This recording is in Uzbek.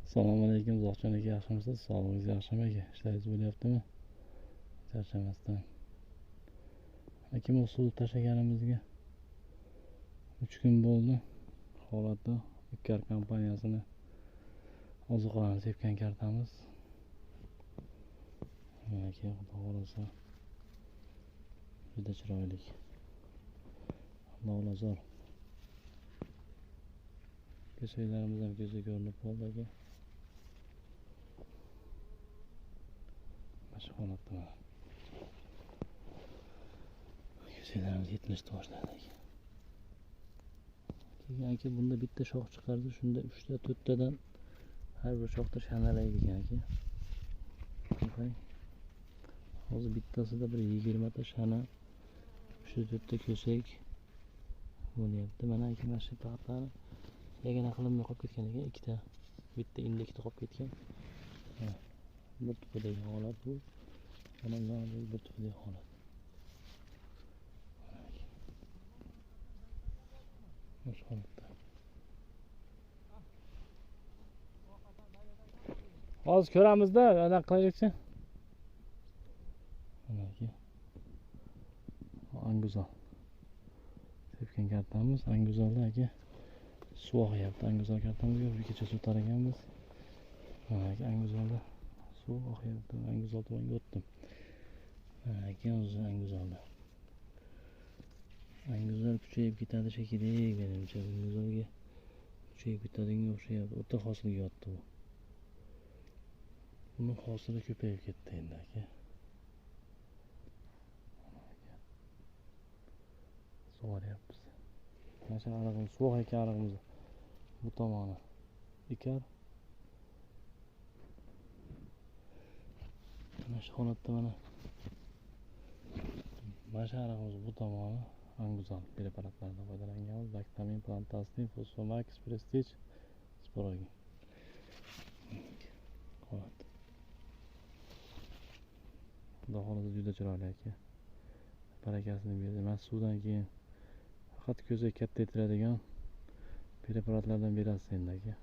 Assalomu alaykum Uzoqjon aka, yaxshimisiz? Sog'lig'ingiz yaxshimi aka? Ishlaringiz bo'lyaptimi? Charchamasdan. Aka, suv tashlaganimizga 3 kun bo'ldi. Holatda Ikkar kompaniyasini ozuqalarni sepgan kartamiz. Aka, xudo xolasa juda chiroyli. Lavlazor. Ko'saklarimiz ham ko'zga ko'rinib qoldi aka. Mana holatda. Ko'saklarimiz 70 ta boshladi aka. Keyin aka bunda bitta shox chiqardi, shunda 3 ta 4 tadan har bir shoxda shanalaydi ekan aka. Qarang. Hozir bittasida bir 20 ta shana, 3-4 ta ko'sak bo'lyapti. Mana aka, mana shu paxtani yagona qilinmay qolib ketgan ekan, ikkita, bitta endi ikkita qolib ketgan. Bir tupadagi holat bu. Mana bu bir tupadagi holat. Mana holatda. Hozir ko'ramizda, anaqa qilaylikchi. Mana aka. Anguzal. Sepgan kartamiz, anguzalda aka. Suv oqyapti, anguzal kartamizga bir kecha suv taraganmiz. Mana aka, anguzalda suv oqyapti, anguzal tomonga o'tdim. Mana aka, o'zi anguzalda. Anguzal kuchayib ketadi shekilli, menimcha anguzalga kuchayib ketadiga o'xshayapti. O'ta hosilga yotdi bu. Buni hosili ko'payib ketdi endi aka. Sug'oryapmiz. Mana shu arig'imiz, suvoq ekan arig'imiz. Bu tomoni Ikkar. Mana shu holatda mana shu arig'imiz bu tomoni anguzal preparatlardan foydalanganmiz. Vitamin, Plantastin, Fosfomax, Prestige, Sporogin. Holat. Xudo xolasa juda chiroyli aka. Barakasini berdi. Mana suvdan keyin faqat ko'zga katta yetiradigan preparatlardan berasiz endi aka.